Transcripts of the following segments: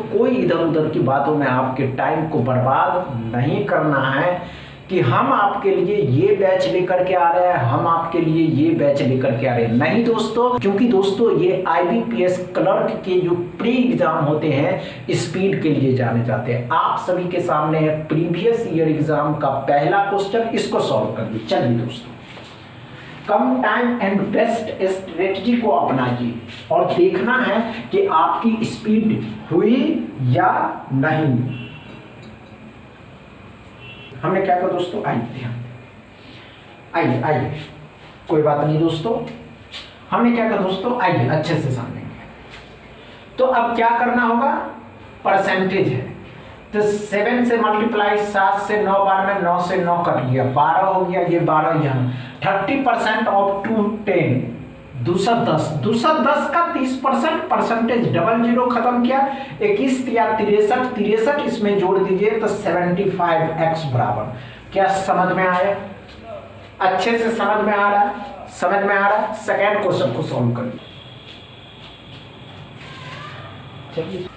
कोई इधर उधर की बातों में आपके टाइम को बर्बाद नहीं करना है कि हम आपके लिए ये बैच लेकर के आ रहे हैं, हम आपके लिए ये बैच लेकर के आ रहे हैं। नहीं दोस्तों, क्योंकि दोस्तों ये IBPS क्लर्क के जो प्री एग्जाम होते हैं स्पीड के लिए जाने जाते हैं। आप सभी के सामने है प्रीवियस ईयर एग्जाम का पहला क्वेश्चन, इसको सॉल्व करिए। चलिए दोस्तों, कम टाइम एंड बेस्ट स्ट्रेटजी को अपनाइए और देखना है कि आपकी स्पीड हुई या नहीं। हमने क्या कहा दोस्तों, आइए आइए, कोई बात नहीं दोस्तों, हमने क्या कहा दोस्तों, आइए अच्छे से समझेंगे। तो अब क्या करना होगा, परसेंटेज है तो 7 से मल्टीप्लाई, 7 से 9 बार में 9 से 9 कट गया, 12 हो गया, ये 12 यहाँ 30% ऑफ 210, दूसरा 10, दूसरा 10 का 30% परसेंटेज, डबल जीरो खत्म किया, 21 या 63 इसमें जोड़ दीजिए तो 75x बराबर। क्या समझ में आया, अच्छे से समझ में आ रहा है, समझ में आ रहा है। सेकेंड क्वेश्चन को सॉल्व करिए। चलिए,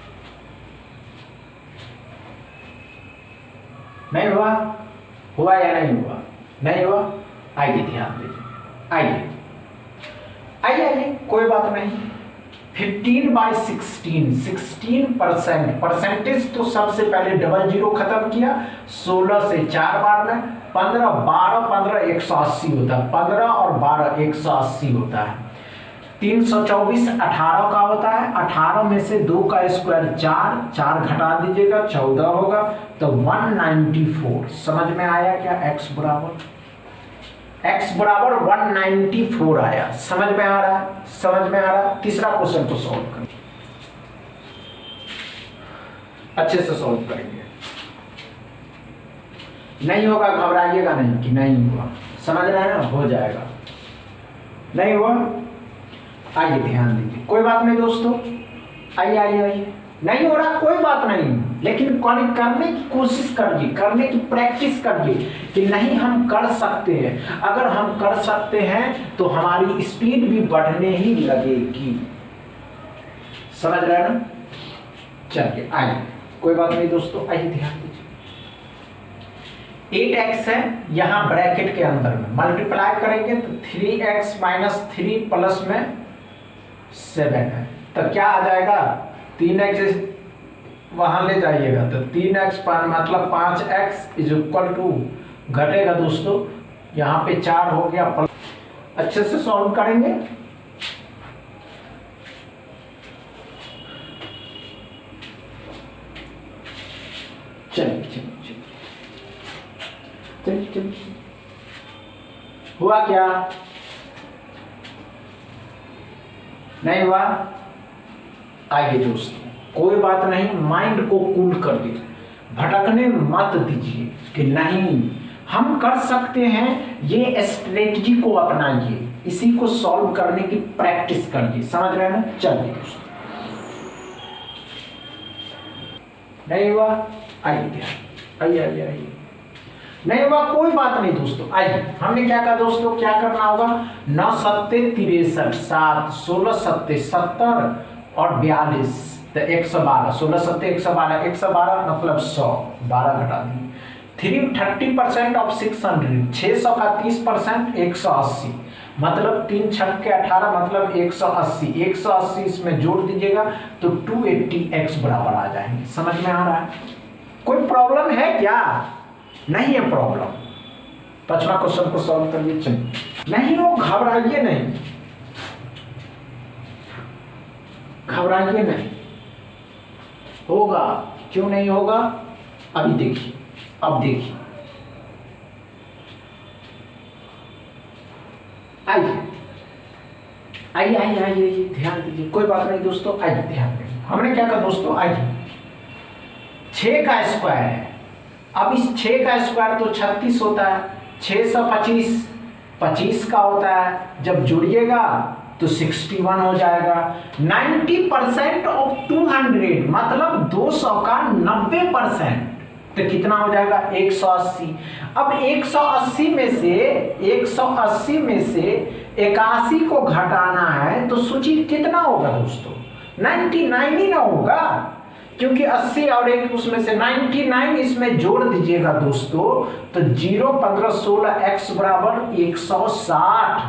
नहीं हुआ, हुआ या नहीं हुआ, नहीं हुआ, आइए ध्यान दीजिए, आइए आइए आइए, कोई बात नहीं। 15/16, 16%, परसेंटेज तो सबसे पहले डबल जीरो खत्म किया, 16 से 4 बार में 15, 12, 15 180 होता है, 15 और 12 180 होता है। 324 18 का होता है, 18 में से 2 का स्क्वायर 4, 4 घटा दीजिएगा 14 होगा, तो 194। समझ में आया क्या, x बराबर 194 आया। समझ में आ रहा है, समझ में आ रहा है। तीसरा क्वेश्चन को सॉल्व करें, अच्छे से सॉल्व करेंगे। नहीं होगा घबराइएगा नहीं कि नहीं हुआ, समझ रहे हैं ना, हो जाएगा। नहीं हुआ, आइए ध्यान दीजिए, कोई बात नहीं दोस्तों, आइए आइए आइए। नहीं हो रहा कोई बात नहीं, लेकिन करने की कोशिश करिए, करने की प्रैक्टिस करिए कि नहीं हम कर सकते हैं। अगर हम कर सकते हैं तो हमारी स्पीड भी बढ़ने ही लगेगी। समझ रहे हैं ना। चलिए आइए, कोई बात नहीं दोस्तों, आइए ध्यान दीजिए। 8x है, यहाँ ब्रैकेट के अंदर में मल्टीप्लाई करेंगे तो 3x - 3 प्लस में 7 है, तो क्या आ जाएगा, 3x वहां ले जाइएगा तो 3x मतलब 5x = घटेगा दोस्तों, यहाँ पे 4 हो गया। अच्छे से सॉल्व करेंगे। चलिए चलिए चलिए चलिए, हुआ क्या, नहीं हुआ। आइए दोस्तों, कोई बात नहीं, माइंड को कूल कर दीजिए, भटकने मत दीजिए कि नहीं हम कर सकते हैं। ये स्ट्रेटजी को अपनाइए, इसी को सॉल्व करने की प्रैक्टिस करिए। समझ रहे हैं ना। चलिए दोस्तों, नहीं हुआ, आइए आइए आइए आइए, नहीं हुआ कोई बात नहीं दोस्तों। आइए, हमने क्या कहा दोस्तों, क्या करना होगा, 9 × 7 = 63, 7 16 × 7 = 70 और 42 तो 112, 16 × 7 = 112, 112 मतलब 100, 12 घटा दी। 30% ऑफ 600, 600 का 30% 180, मतलब 3 × 6 = 18 मतलब 180, 180 इसमें जोड़ दीजिएगा तो 280x बराबर आ जाएंगे। समझ में आ रहा है, कोई प्रॉब्लम है क्या, नहीं है प्रॉब्लम। 5वां क्वेश्चन को सॉल्व करिए। चलिए, नहीं हो, घबराइए नहीं, घबराइए नहीं, होगा, क्यों नहीं होगा, अभी देखिए, अब देखिए, आइए आइए आइए आइए, ध्यान दीजिए, कोई बात नहीं दोस्तों, आइए ध्यान दें। हमने क्या कहा दोस्तों, आइए 6 का स्क्वायर है, अब इस 6 का स्क्वायर तो 36 होता है, 625 25 का होता है, जब जुड़िएगा तो 61 हो जाएगा। 90% ऑफ 200 मतलब 200 का 90%, तो कितना हो जाएगा, 180। अब 180 में से 81 को घटाना है तो सोचिए कितना होगा दोस्तों, 99 ही ना होगा, क्योंकि 80 और एक उसमें से 99 इसमें जोड़ दीजिएगा दोस्तों, तो 0 15 16 x बराबर 160।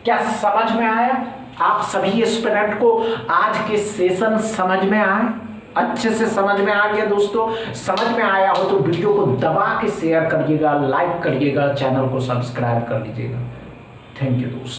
क्या समझ में आया? आप सभी स्टूडेंट को आज के सेशन समझ में आए? अच्छे से समझ में आ गया दोस्तों? समझ में आया हो तो वीडियो को दबा के शेयर करिएगा, लाइक करिएगा, चैनल को सब्सक्राइब कर लीजिएगा। थैंक यू दोस्तों।